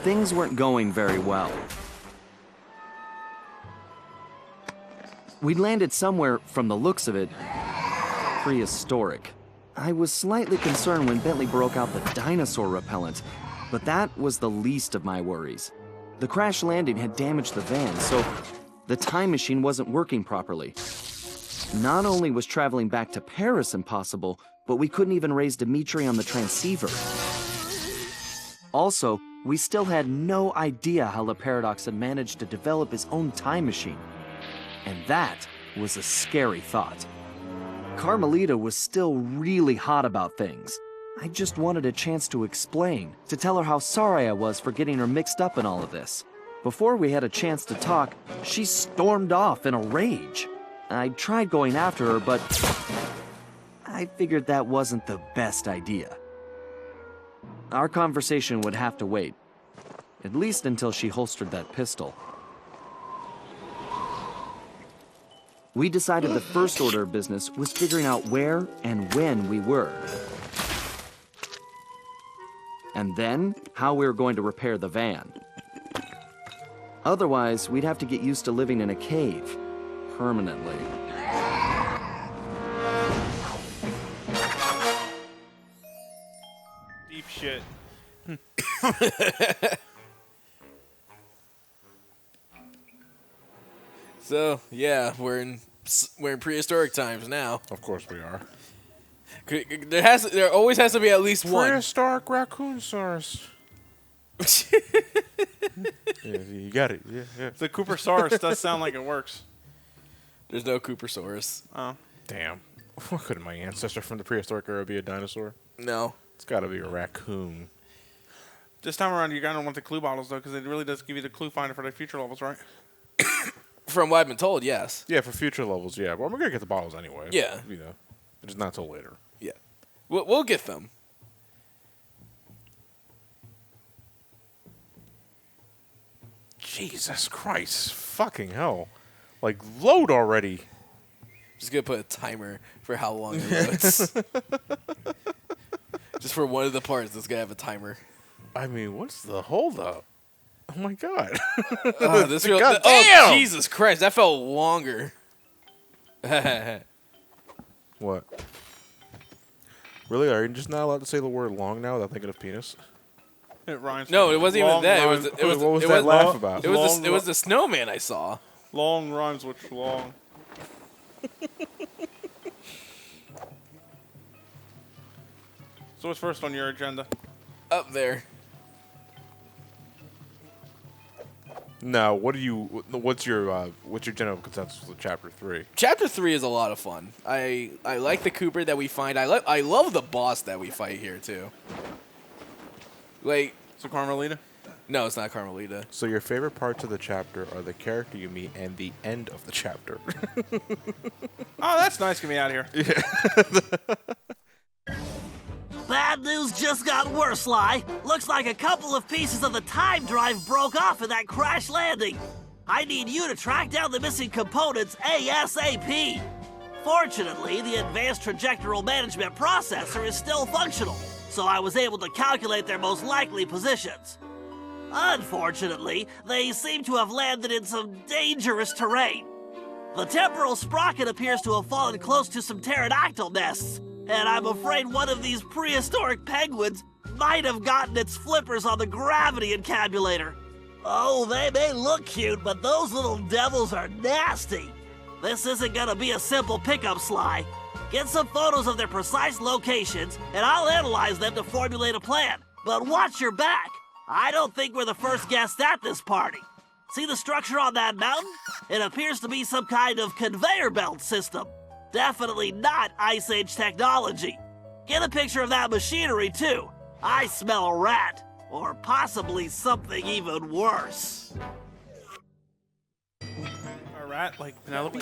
things weren't going very well. We'd landed somewhere, from the looks of it, prehistoric. I was slightly concerned when Bentley broke out the dinosaur repellent, but that was the least of my worries. The crash landing had damaged the van, so the time machine wasn't working properly. Not only was traveling back to Paris impossible, but we couldn't even raise Dimitri on the transceiver. Also, we still had no idea how the Paradox had managed to develop his own time machine. And that was a scary thought. Carmelita was still really hot about things. I just wanted a chance to explain, to tell her how sorry I was for getting her mixed up in all of this. Before we had a chance to talk, she stormed off in a rage. I tried going after her, but I figured that wasn't the best idea. Our conversation would have to wait, at least until she holstered that pistol. We decided the first order of business was figuring out where and when we were. And then, how we were going to repair the van. Otherwise, we'd have to get used to living in a cave, permanently. Deep shit. So, yeah, we're in prehistoric times now. Of course we are. There always has to be at least one. Prehistoric raccoon source. Yeah, you got it. Yeah. The Coopersaurus does sound like it works. There's no Coopersaurus. Oh. Damn. Why couldn't my ancestor from the prehistoric era be a dinosaur? No. It's got to be a raccoon. This time around, you're going to want the clue bottles, though, because it really does give you the clue finder for the future levels, right? From what I've been told, yes. Yeah, for future levels, yeah. Well, we're going to get the bottles anyway. Yeah. You know, it's not till later. Yeah. We'll get them. Jesus Christ. Fucking hell. Like, load already. Just going to put a timer for how long it loads. Just for one of the parts, it's going to have a timer. I mean, what's the holdup? Oh, my God. Oh, Jesus Christ. That felt longer. What? Really? Are you just not allowed to say the word long now without thinking of penis? It rhymes. No, it wasn't even that. What was that laugh about? It was the snowman I saw. Long rhymes with long. So what's first on your agenda? Up there. No, what's your general consensus with Chapter 3? Chapter 3 is a lot of fun. I like the Cooper that we find. I love the boss that we fight here, too. Like... So Carmelita? No, it's not Carmelita. So your favorite parts of the chapter are the character you meet and the end of the chapter. Oh, that's nice. Get me out of here. Yeah. Bad news just got worse, Sly. Looks like a couple of pieces of the time drive broke off in that crash landing. I need you to track down the missing components ASAP. Fortunately, the advanced trajectoral management processor is still functional, so I was able to calculate their most likely positions. Unfortunately, they seem to have landed in some dangerous terrain. The temporal sprocket appears to have fallen close to some pterodactyl nests, and I'm afraid one of these prehistoric penguins might have gotten its flippers on the gravity encabulator. Oh, they may look cute, but those little devils are nasty. This isn't gonna be a simple pickup, Sly. Get some photos of their precise locations, and I'll analyze them to formulate a plan. But watch your back. I don't think we're the first guests at this party. See the structure on that mountain? It appears to be some kind of conveyor belt system. Definitely not Ice Age technology. Get a picture of that machinery, too. I smell a rat. Or possibly something even worse. A rat like Penelope?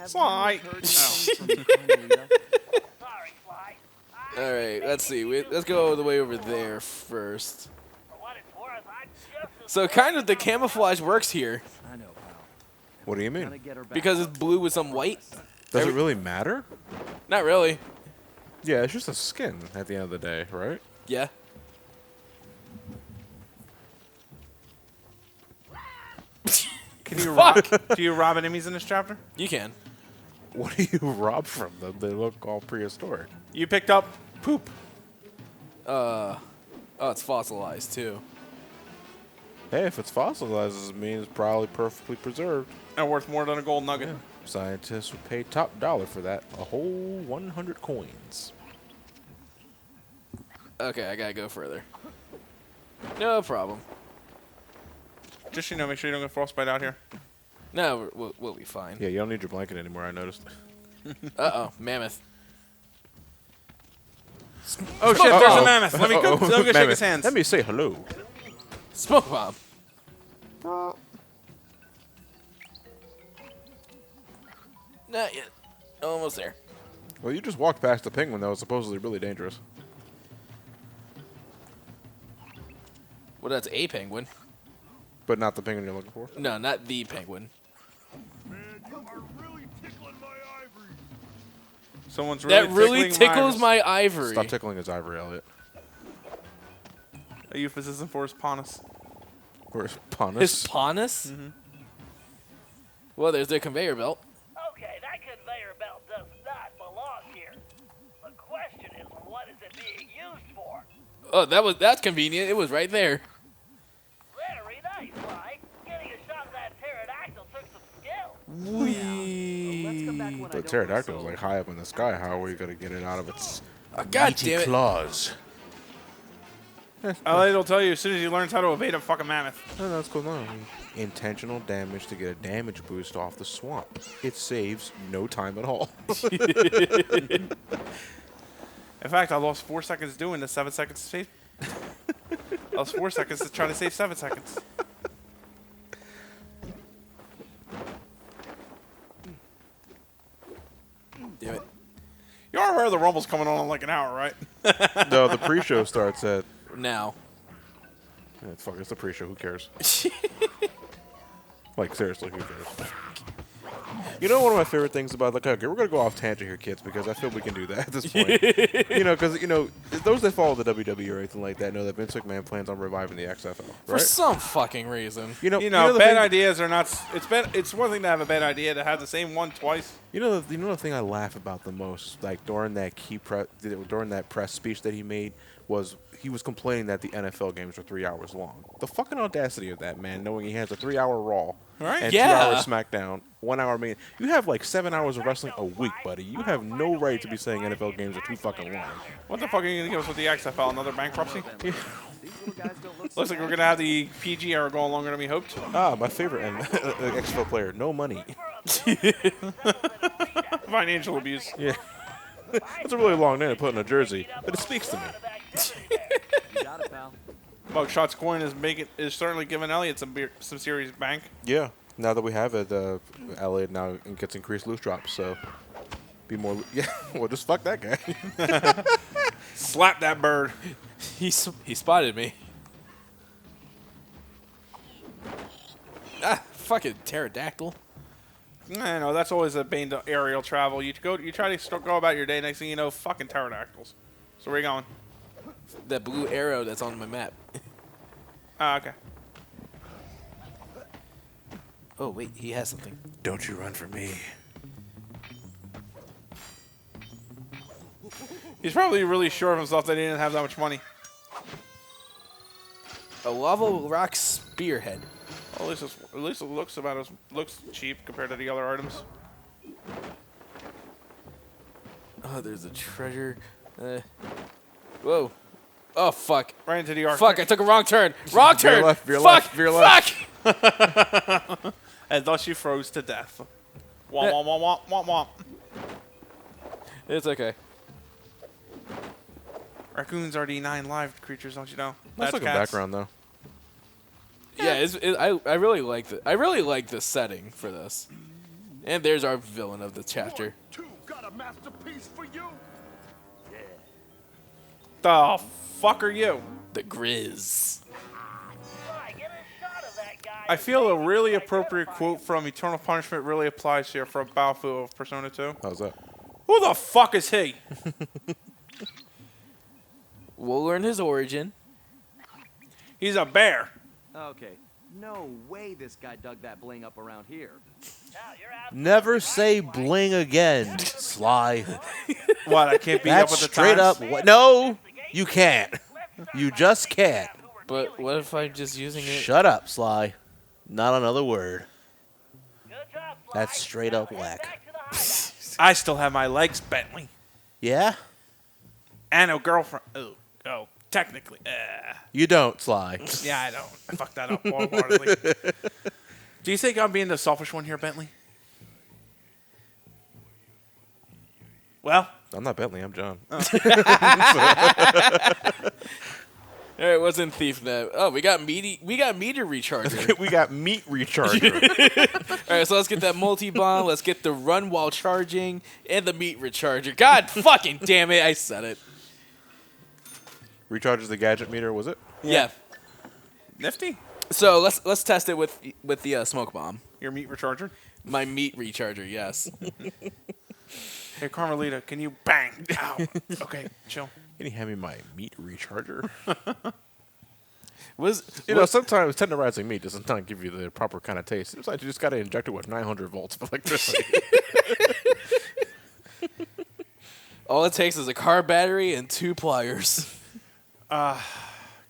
Sly! All right, let's see. Let's go all the way over there first. So kind of the camouflage works here. What do you mean? Because it's blue with some white. Does it really matter? Not really. Yeah, it's just a skin at the end of the day, right? Yeah. Can you rob? Do you rob enemies in this chapter? You can. What do you rob from them? They look all prehistoric. You picked up poop. Oh, it's fossilized too. Hey, if it's fossilized, it means it's probably perfectly preserved. And worth more than a gold nugget. Yeah. Scientists would pay top dollar for that. A whole 100 coins. Okay, I gotta go further. No problem. Just make sure you don't get frostbite out here. No, we'll be fine. Yeah, you don't need your blanket anymore, I noticed. Uh-oh, mammoth. Oh shit, there's a mammoth. Let me go shake his hands. Let me say hello. Smoke bomb. Not yet. Almost there. Well, you just walked past the penguin that was supposedly really dangerous. Well, that's a penguin. But not the penguin you're looking for? No, not the penguin. Man, you are really tickling my ivory. Someone's really That really tickles my my ivory. Stop tickling his ivory, Elliot. A euphemism for his panis. Where's Ponus? His panis? Well, there's the conveyor belt. Okay, that conveyor belt does not belong here. The question is, what is it being used for? Oh, that's convenient. It was right there. Very nice, Sly. Getting a shot of that pterodactyl took some skill. The pterodactyl was like high up in the sky. How are we going to get it out of its God meaty damn it. claws? It'll tell you as soon as you learn how to evade a fucking mammoth. No, that's cool. No, intentional damage to get a damage boost off the swamp. It saves no time at all. In fact, I lost 4 seconds doing this, 7 seconds to save. I lost 4 seconds to try to save 7 seconds. Damn it. You are aware the rumble's coming on in like an hour, right? No, the pre-show starts at... Now. Yeah, fuck, it's the pre-show. Who cares? Like, seriously, who cares? You know, one of my favorite things about, like, okay, we're going to go off tangent here, kids, because I feel we can do that at this point. Because, those that follow the WWE or anything like that know that Vince McMahon plans on reviving the XFL, right? For some fucking reason. Bad ideas are not. It's one thing to have a bad idea to have the same one twice. The thing I laugh about the most, like during that press speech that he made, was he was complaining that the NFL games were 3 hours long. The fucking audacity of that man, knowing he has a 3-hour Raw Right. and Yeah. 2 hours SmackDown, 1 hour main. You have like 7 hours of wrestling a week, buddy. You have no right to be saying NFL games are too fucking long. What the fuck are you gonna give us with the XFL? Another bankruptcy? Looks like we're gonna have the PG era going longer than we hoped. Ah, my favorite XFL player, no money. Financial abuse. Yeah. That's a really long name to put in a jersey, but it speaks to me. Mugshot's coin is certainly giving Elliot some serious bank. Yeah. Now that we have it, Elliot now gets increased loose drops, so be more. Yeah. Well, just fuck that guy. Slap that bird. He spotted me. Ah, fucking pterodactyl. I know that's always a bane to aerial travel. You try to go about your day. Next thing you know, fucking pterodactyls. So where are you going? That blue arrow that's on my map. Okay. Oh wait, he has something. Don't you run from me. He's probably really sure of himself that he didn't have that much money. A lava rock spearhead. Well, at least it looks cheap compared to the other items. Oh, there's a treasure. Whoa. Oh, fuck. Right into the arc. Fuck, I took a wrong turn. Wrong turn. Veer Fuck. left, veer left. Fuck. And thus you froze to death. Womp, womp, womp, womp, womp, womp. It's okay. Raccoons are the 9 live creatures, don't you know? Nice looking cats. background though. Yeah, I really like the setting for this. And there's our villain of the chapter. Two got a masterpiece for you. The fuck are you? The Grizz. Sly, get a shot of that guy. I feel a really appropriate quote from Eternal Punishment really applies here for Baofu of Persona 2. How's that? Who the fuck is he? We'll learn his origin. He's a bear. Okay, no way this guy dug that bling up around here. Never say bling again, Sly. What? I can't beat up That's with the straight times? up. What? No, you can't. You just can't. But what if I'm just using it? Shut up, Sly. Not another word. That's straight up whack. I still have my legs, Bentley. Yeah? And a girlfriend. Oh, technically. You don't, Sly. Yeah, I don't. I fucked that up wholeheartedly. Do you think I'm being the selfish one here, Bentley? Well, I'm not Bentley, I'm John. All right, what's in Thief now? Oh, we got meter recharger. We got meat recharger. All right, so let's get that multi-bomb. Let's get the run while charging and the meat recharger. God fucking damn it, I said it. Recharges the gadget meter, was it? Yeah. nifty. So let's test it with the smoke bomb. Your meat recharger. My meat recharger, yes. Hey, Carmelita, can you bang? Ow. Okay, chill. Can you hand me my meat recharger? You know, sometimes tenderizing meat doesn't not give you the proper kind of taste. It's like you just got to inject it with 900 volts of electricity. all it takes is a car battery and 2 pliers.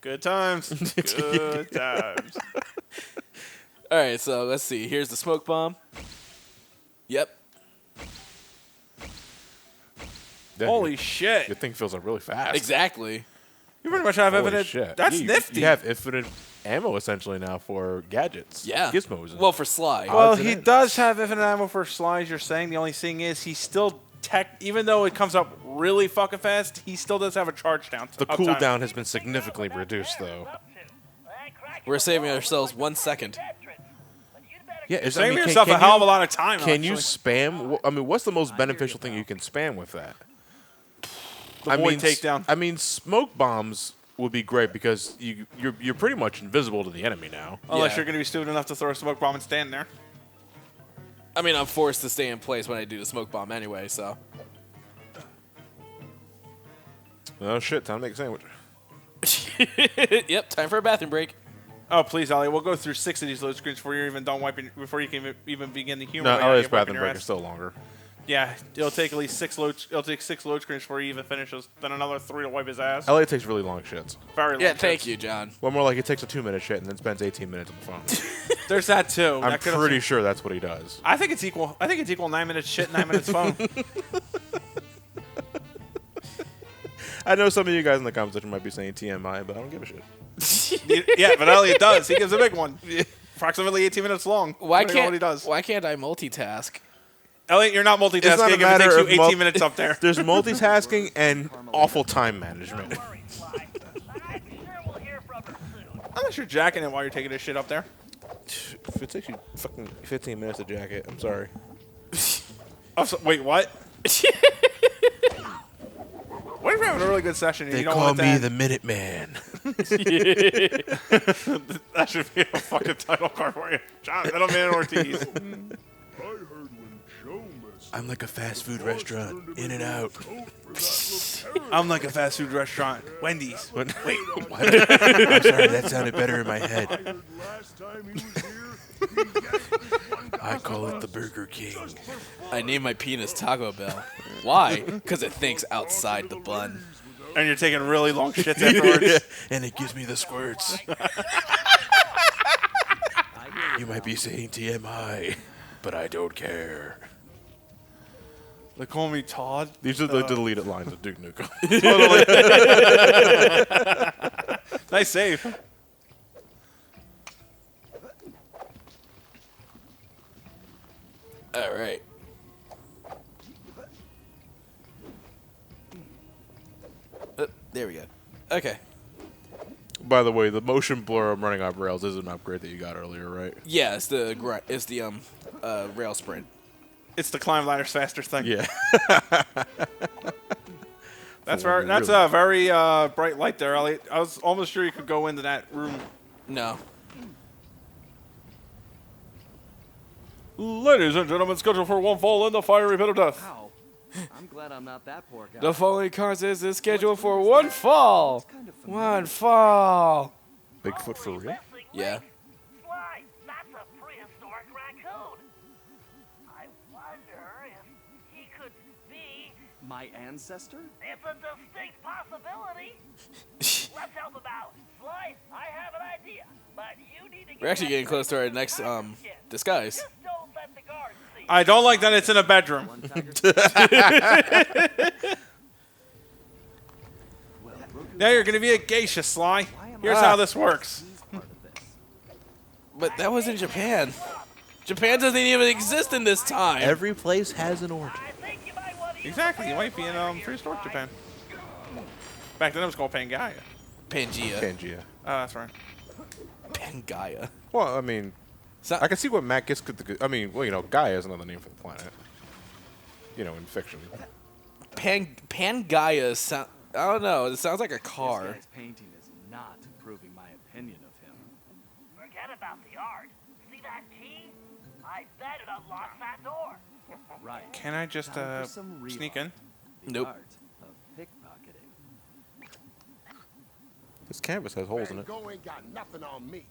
Good times. Good times. All right, so let's see. Here's the smoke bomb. Yep. Yeah, Holy shit. Your thing fills up really fast. Exactly. You pretty much have Holy evidence. shit. That's You- nifty. You have infinite ammo essentially now for gadgets. Yeah. Gizmos. Well, for Sly. Well, Odds and he ends. does have infinite ammo for slides, you're saying. The only thing is he's still even though it comes up really fucking fast, he still does have a charge down. The uptime. cooldown has been significantly reduced, though. We're saving ourselves 1 second. Yeah, Saving yourself a hell of a lot of time. Can you actually. spam? I mean, what's the most beneficial thing you can spam with that? The void takedown. I mean, smoke bombs would be great because you're pretty much invisible to the enemy now. Unless Yeah. you're going to be stupid enough to throw a smoke bomb and stand there. I mean, I'm forced to stay in place when I do the smoke bomb anyway, so. Oh shit! Time to make a sandwich. Yep, time for a bathroom break. Oh, please, Elliot. We'll go through 6 of these load screens before you're even done wiping, before you can even begin the humor. No, way out of Elliot's you wiping bathroom your break ass. is still longer. Yeah, it'll take at least 6 load. It'll take 6 load screens before he even finishes. Then another 3 to wipe his ass. Elliot takes really long shits. Very long. Yeah, thank shits. you, John. Well, more like it takes a 2-minute shit and then spends 18 minutes on the phone. There's that too. I'm That could pretty also- sure that's what he does. I think it's equal. I think it's equal 9 minutes shit, 9 minutes phone. I know some of you guys in the comment section might be saying TMI, but I don't give a shit. Yeah, but Elliot does. He gives a big one. Approximately 18 minutes long. Why Depending on can't what he does? Why can't I multitask? Elliot, you're not multitasking It's not a if it matter takes you of 18 minutes up there. There's multitasking and awful time management. Unless you're jacking it while you're taking this shit up there. If it takes you fucking 15 minutes to jack it, I'm sorry. Oh, wait, what? What if you're having a really good session and They you don't call want it to me end? the Minuteman. That should be a fucking title card for you. John Middleman Ortiz. I heard when Joe messed I'm like a fast food restaurant, in and out. I'm like a fast food restaurant. Wendy's. Wait, what? I'm sorry, that sounded better in my head. heard last time he was here, he yanked this one guy I call it the Burger King. I named my penis Taco Bell. Why? Because it thinks outside the bun. And you're taking really long shits afterwards. And it gives me the squirts. You might be saying TMI, but I don't care. They call me Todd. These are the deleted lines of Duke Nukem. Nice save. All right. There we go. Okay. By the way, the motion blur I'm running off rails is an upgrade that you got earlier, right? Yeah, it's the rail sprint. It's the climb ladders faster thing. Yeah. That's very. That's a very bright light there, Elliot. I was almost sure you could go into that room. No. Ladies and gentlemen, scheduled for one fall in the fiery pit of death. Wow. I'm glad I'm not that poor guy. The following contest is scheduled for one fall. One fall. Bigfoot for real? Yeah. My ancestor? It's a distinct possibility. Let's help him out. Sly, I have an idea, but you need to get We're actually getting close to our next disguise. Just don't let the guards see. I don't like that it's in a bedroom. Now you're gonna be a geisha, Sly. Here's how this works. But that was in Japan. Japan doesn't even exist in this time. Every place has an origin. I think you might want to Exactly, you might be in prehistoric Japan. Back then it was called Pangaea. Pangea. Pangea. Oh, that's right. Pangaea. Well, I mean, So, I can see what Matt gets. I mean, well, you know, Gaia is another name for the planet. You know, in fiction. Pangaea sound. I don't know. It sounds like a car. This guy's painting is not improving my opinion of him. forget about the art. See that key? I bet it unlocks that door. Right. Can I just Time for some sneak rewind. in? Nope. Art of pickpocketing. This canvas has holes in Van it. Gogh ain't got nothing on me.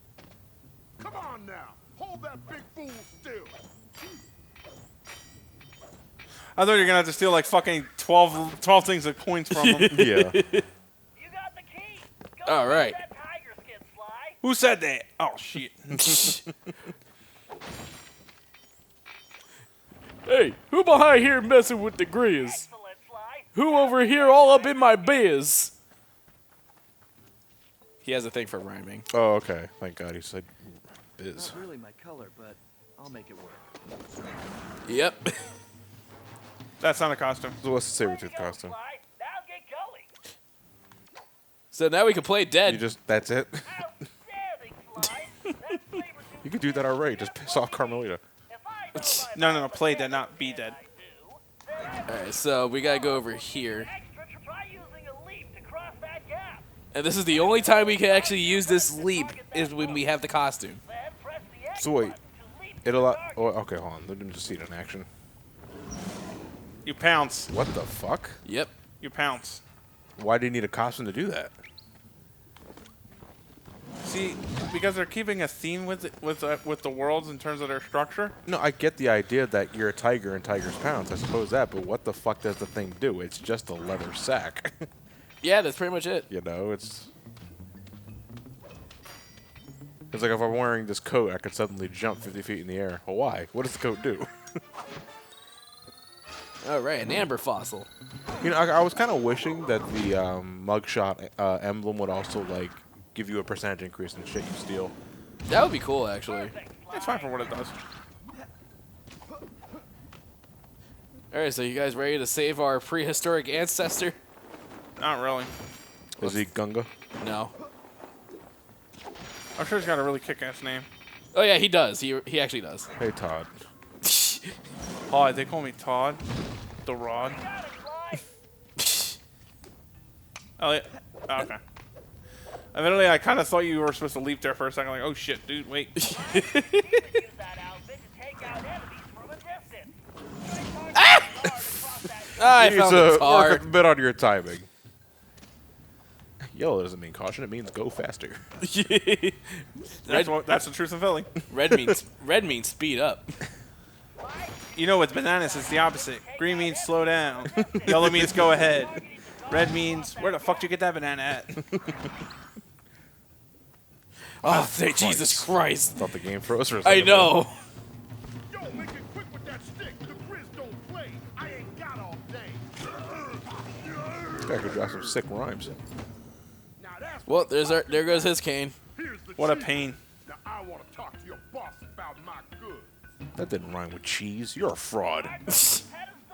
Come on now. Hold that big fool still. I thought you were gonna have to steal like fucking 12 things of coins from him. Yeah. You got the key. Go All right. get that tiger skin, Sly. Who said that? Oh shit. Hey, who behind here messing with the Grizz? Excellent, Sly. Who over here all up in my biz? He has a thing for rhyming. Oh, okay. Thank God he said biz. Not really my color, but I'll make it work. Yep. That's not a costume. So what's the Way to Sabretooth go, costume? Sly. Now get going. So now we can play You dead. just, that's it? Outstanding, Sly. That Sabretooth You could do that already. Just piss off Carmelita. If I know my No, play dead, not be dead. I do, then I Alright, so we gotta go over here. extra to try using a leap to cross that gap. And this is the only time we can actually use this leap is when we have the costume. Then press the X So wait, button to leap to It'll. the target. Oh, okay, hold on. Let me just see it in action. You pounce. What the fuck? Yep. You pounce. Why do you need a costume to do that? See, because they're keeping a theme with the worlds in terms of their structure. No, I get the idea that you're a tiger and tigers pounce. I suppose that, but what the fuck does the thing do? It's just a leather sack. Yeah, that's pretty much it. You know, it's like if I'm wearing this coat, I could suddenly jump 50 feet in the air. Well, why? What does the coat do? Alright, an amber fossil. You know, I was kind of wishing that the mugshot emblem would also like give you a percentage increase in shit you steal. That would be cool, actually. It's fine for what it does. Alright, so you guys ready to save our prehistoric ancestor? Not really. Is he Gunga? No. I'm sure he's got a really kick-ass name. Oh yeah, he does. He actually does. Hey, Todd. Oh, they call me Todd. The Rod. Got it, Sly. Oh, yeah. Oh, okay. Evidently, I kind of thought you were supposed to leap there for a second. Like, oh shit, dude, wait. Use that outfit to take out enemies from a distance. I You need found to the tar. work a bit on your timing. Yellow doesn't mean caution. It means go faster. That's the truth of Philly. Red means speed up. You know, with bananas, it's the opposite. Green means slow down. Yellow means go ahead. Red means, where the fuck did you get that banana at? Oh, thank Jesus Christ! Thought the game froze for a I second. know. Yo, make it quick with that stick. The Grizz don't play. I ain't got all day. This guy could drop some sick rhymes. Now that's Well, there goes his cane. here's the What a cheese. pain. Now I want to talk to your boss about my goods. That didn't rhyme with cheese. You're a fraud.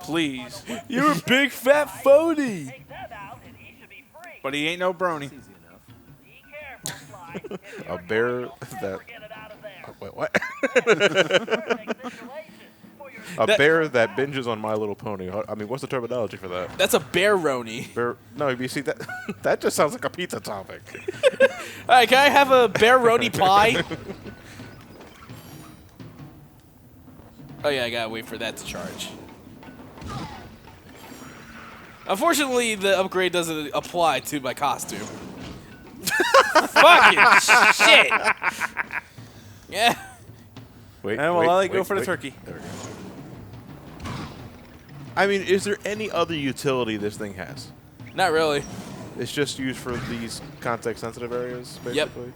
Please. You're a big fat phony. Take that out and he should be free. But he ain't no brony. Easy enough. Be careful, Sly. If A you're bear careful, you'll that. never get it out of there. Wait, what? Perfect situation for your A bear that binges on My Little Pony. I mean, what's the terminology for that? That's a bear roni. Bear? No, you see that? That just sounds like a pizza topic. Alright, can I have a bear roni pie? Oh yeah, I gotta wait for that to charge. Unfortunately, the upgrade doesn't apply to my costume. Fucking shit! Yeah. Wait, And we'll wait, let it go wait, for the wait. turkey. There we go. I mean, is there any other utility this thing has? Not really. It's just used for these context-sensitive areas, basically?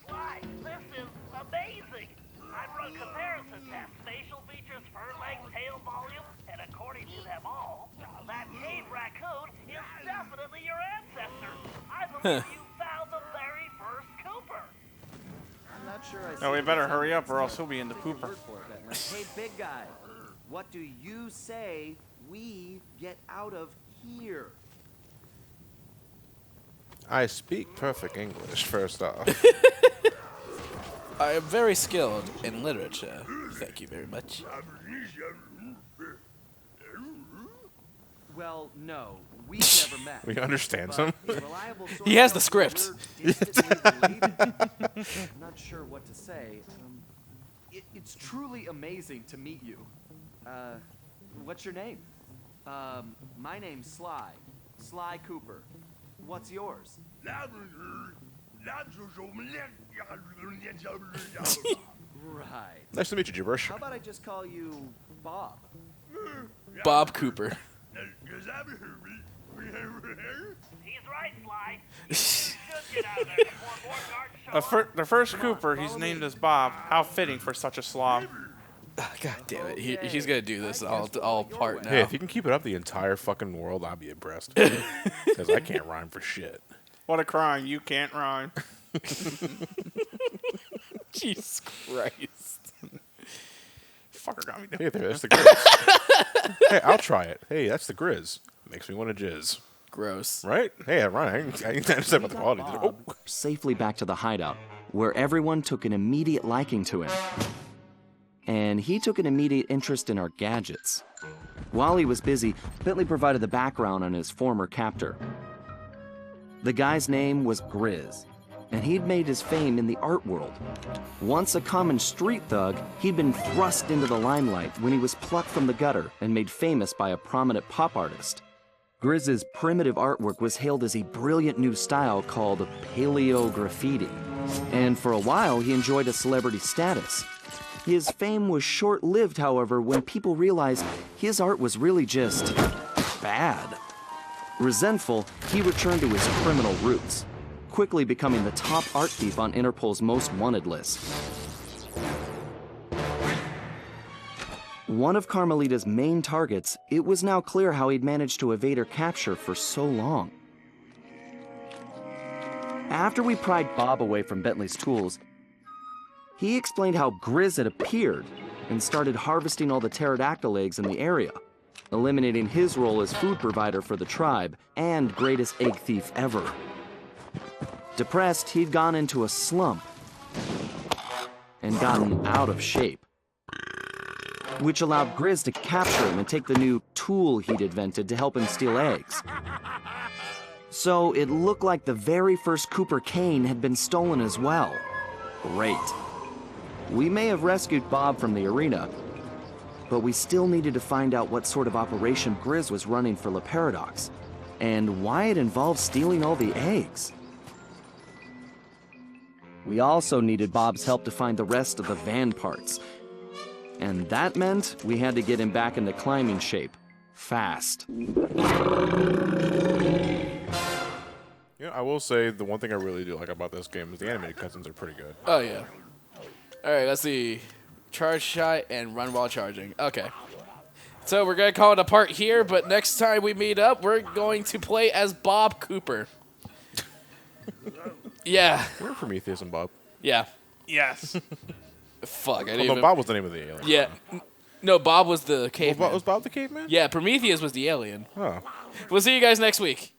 Sly, this is amazing. I've run comparison tests, facial features, fur length, tail volume, and according to them all, that cave raccoon is definitely your ancestor. I believe you found the very first Cooper. I'm not sure I No, we see better what's hurry up. up or else he'll be in the pooper. Hey, big guy, what do you say we get out of here? I speak perfect English, first off. I am very skilled in literature. Thank you very much. Well, no, we've never met. We understand but some. a reliable source He has the tells me script. you're instantly deleted. I'm not sure what to say. It's truly amazing to meet you. What's your name? My name's Sly. Sly Cooper. What's yours? Right. Nice to meet you, Gibberish. How about I just call you Bob? Bob Cooper. He's right, Sly. You should get out of there before more guards show up. The first Cooper, he's named as Bob. How fitting for such a slob. God damn it. He's going to do this all part now. Hey, if you can keep it up the entire fucking world, I'll be impressed. Because I can't rhyme for shit. What a crime. You can't rhyme. Jesus Christ. Fucker got me doing. Hey, there, that's the Grizz. Hey, I'll try it. Hey, that's the Grizz. Makes me want to jizz. Gross. Right? Hey, I'm right. I ain't understand about the quality. Oh. Safely back to the hideout, where everyone took an immediate liking to him. And he took an immediate interest in our gadgets. While he was busy, Bentley provided the background on his former captor. The guy's name was Grizz, and he'd made his fame in the art world. Once a common street thug, he'd been thrust into the limelight when he was plucked from the gutter and made famous by a prominent pop artist. Grizz's primitive artwork was hailed as a brilliant new style called paleo graffiti, and for a while he enjoyed a celebrity status. His fame was short-lived, however, when people realized his art was really just bad. Resentful, he returned to his criminal roots, quickly becoming the top art thief on Interpol's most wanted list. One of Carmelita's main targets, it was now clear how he'd managed to evade her capture for so long. After we pried Bob away from Bentley's tools, he explained how Grizz had appeared and started harvesting all the pterodactyl eggs in the area, eliminating his role as food provider for the tribe and greatest egg thief ever. Depressed, he'd gone into a slump and gotten out of shape, which allowed Grizz to capture him and take the new tool he'd invented to help him steal eggs. So it looked like the very first Cooper cane had been stolen as well. Great. We may have rescued Bob from the arena, but we still needed to find out what sort of operation Grizz was running for La Paradox, and why it involved stealing all the eggs. We also needed Bob's help to find the rest of the van parts, and that meant we had to get him back into climbing shape, fast. You know, I will say the one thing I really do like about this game is the animated cutscenes are pretty good. Oh, yeah. All right, let's see. Charge shot and run while charging. Okay. So we're going to call it a part here, but next time we meet up, we're going to play as Bob Cooper. Yeah. We're Prometheus and Bob. Yeah. Yes. Fuck. I didn't Oh, no, even... Bob was the name of the alien. Yeah. No, Bob was the caveman. Was Bob the caveman? Yeah, Prometheus was the alien. Oh. We'll see you guys next week.